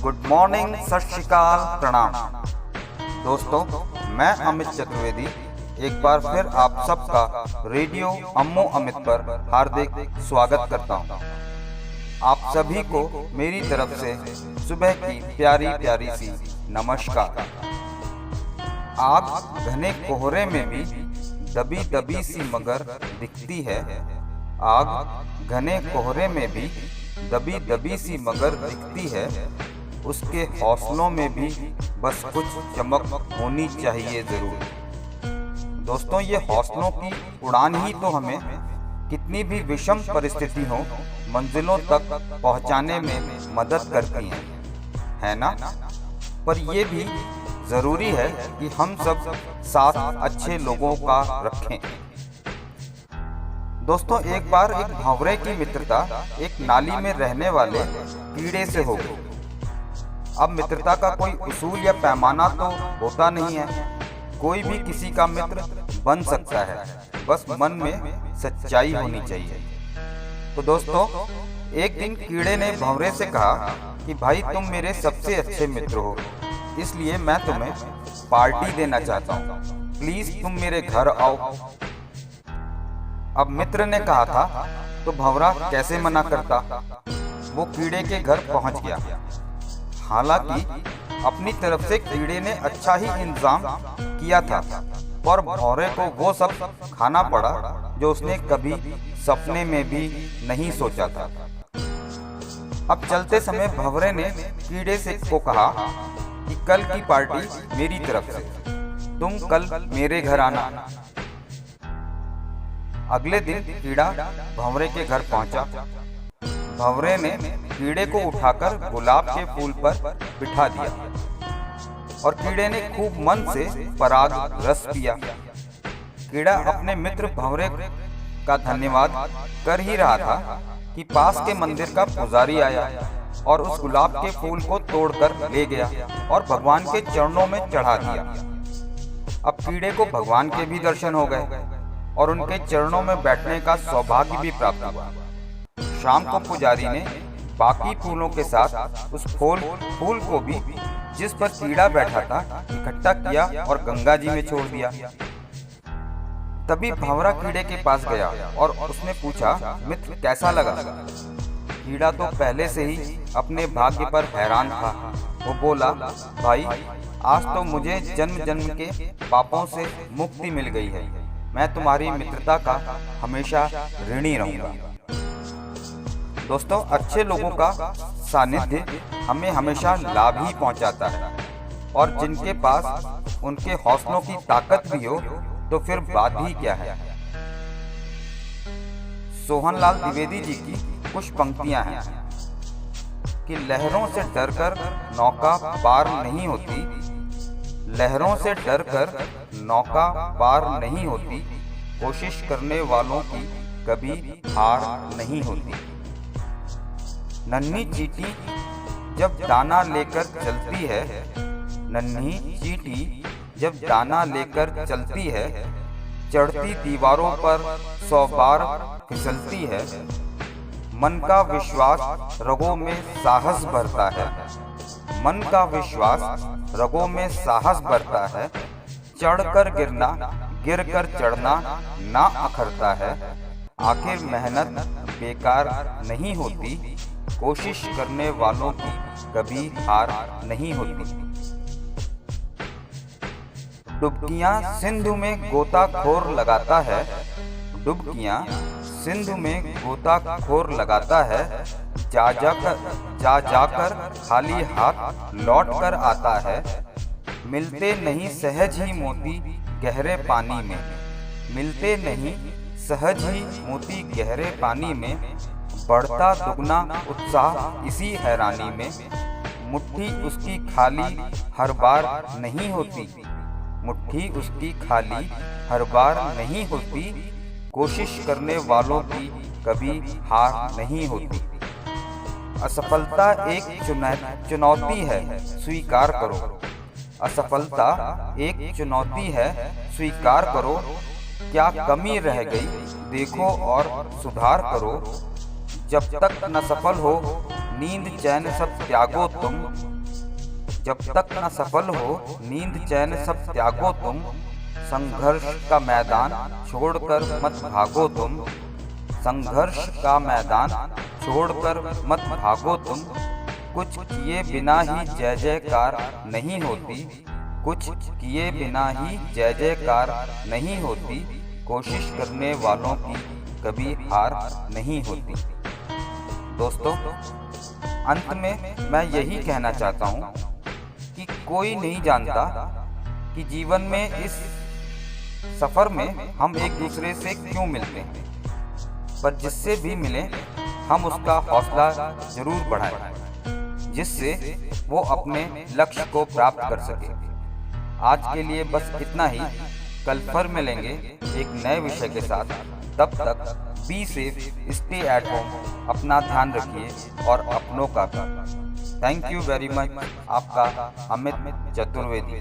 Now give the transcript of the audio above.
Good morning, सत श्री अकाल, प्रणाम। दोस्तों, मैं अमित चतुर्वेदी एक बार फिर आप सबका रेडियो अम्मो अमित पर हार्दिक स्वागत करता हूं। आप सभी को मेरी तरफ से सुबह की प्यारी प्यारी सी नमस्कार। आग घने कोहरे में भी दबी दबी सी मगर दिखती है। आग घने कोहरे में भी दबी दबी सी मगर दिखती है। उसके हौसलों में भी बस कुछ चमक होनी चाहिए जरूर। दोस्तों, ये हौसलों की उड़ान ही तो हमें कितनी भी विषम परिस्थिति हो मंजिलों तक पहुंचाने में मदद करती है ना? पर ये भी जरूरी है कि हम सब साथ अच्छे लोगों का रखें। दोस्तों, एक बार एक भंवरे की मित्रता एक नाली में रहने वाले कीड़े से हो गई। अब मित्रता का कोई उसूल या पैमाना तो होता नहीं है। कोई भी किसी का मित्र बन सकता है, बस मन में सच्चाई होनी चाहिए। तो दोस्तों, एक दिन कीड़े ने भंवरे से कहा कि भाई, तुम मेरे सबसे अच्छे मित्र हो, इसलिए मैं तुम्हें पार्टी देना चाहता हूँ। प्लीज तुम मेरे घर आओ। अब मित्र ने कहा था तो भंवरा कैसे मना करता। वो कीड़े के घर पहुंच गया। हालांकि अपनी तरफ से कीड़े ने अच्छा ही इंतजाम किया था, पर भंवरे को वो सब खाना पड़ा जो उसने कभी सपने में भी नहीं सोचा था। अब चलते समय भंवरे ने कीड़े से को कहा कि कल की पार्टी मेरी तरफ से, तुम कल मेरे घर आना। अगले दिन कीड़ा भंवरे के घर पहुंचा। भंवरे ने कीड़े को उठाकर गुलाब के फूल पर बिठा दिया और कीड़े ने खूब मन से पराग रस पिया। कीड़ा अपने मित्र भंवरे का धन्यवाद कर ही रहा था कि पास के मंदिर का पुजारी आया और उस गुलाब के फूल को तोड़कर ले गया और भगवान के चरणों में चढ़ा दिया। अब कीड़े को भगवान के भी दर्शन हो गए और उनके चरणों में बैठने का सौभाग्य भी प्राप्त हुआ। शाम को पुजारी ने बाकी फूलों के साथ उस फूल को भी जिस पर कीड़ा बैठा था इकट्ठा किया और गंगा जी में छोड़ दिया। तभी भंवरा कीड़े के पास गया और उसने पूछा, मित्र कैसा लगा? कीड़ा तो पहले से ही अपने भाग्य पर हैरान था। वो बोला, भाई, आज तो मुझे जन्म जन्म के पापों से मुक्ति मिल गई है। मैं तुम्हारी मित्रता का हमेशा ऋणी रहूंगा। दोस्तों, अच्छे लोगों का सानिध्य हमें हमेशा लाभ ही पहुंचाता है, और जिनके पास उनके हौसलों की ताकत भी हो तो फिर बात ही क्या है। सोहनलाल द्विवेदी जी की कुछ पंक्तियां हैं कि लहरों से डरकर नौका पार नहीं होती, लहरों से डरकर नौका पार नहीं होती, कोशिश करने वालों की कभी हार नहीं होती। नन्ही चींटी जब दाना लेकर चलती है, नन्ही चींटी जब दाना लेकर चलती है, चढ़ती दीवारों पर 100 बार फिसलती है। मन का विश्वास रगों में साहस भरता है, मन का विश्वास रगों में साहस भरता है। चढ़कर गिरना, गिरकर चढ़ना ना अखरता है। आखिर मेहनत बेकार नहीं होती, कोशिश करने वालों की कभी हार नहीं होती। डुबकियां सिंधु में गोताखोर लगाता है, डुबकियां सिंधु में गोताखोर लगाता है। जा जाकर खाली हाथ लौट कर आता है। मिलते नहीं सहज ही मोती गहरे पानी में, मिलते नहीं सहज ही मोती गहरे पानी में। बढ़ता दुगना उत्साह इसी हैरानी में। मुट्ठी उसकी खाली हर बार नहीं होती, मुट्ठी उसकी खाली हर बार नहीं होती। कोशिश करने वालों की कभी हार नहीं होती। असफलता एक चुनौती है, स्वीकार करो। असफलता एक चुनौती है, स्वीकार करो। क्या कमी रह गई देखो और सुधार करो। जब तक न सफल हो नींद चैन सब त्यागो तुम, जब तक न सफल हो नींद चैन सब त्यागो तुम, संघर्ष का मैदान छोड़कर मत भागो तुम, संघर्ष का मैदान छोड़कर मत भागो तुम, कुछ किए बिना ही जय जयकार नहीं होती, कुछ किए बिना ही जय जयकार नहीं होती, कोशिश करने वालों की कभी हार नहीं होती। दोस्तों, अंत में मैं यही कहना चाहता हूँ कि कोई नहीं जानता कि जीवन में इस सफ़र में हम एक दूसरे से क्यों मिलते हैं, पर जिससे भी मिले हम उसका हौसला जरूर बढ़ाएं, जिससे वो अपने लक्ष्य को प्राप्त कर सके। आज के लिए बस इतना ही। कल फिर मिलेंगे एक नए विषय के साथ। तब तक be safe, stay at home, अपना ध्यान रखिए और अपनों का भी। Thank you very much. आपका अमित चतुर्वेदी।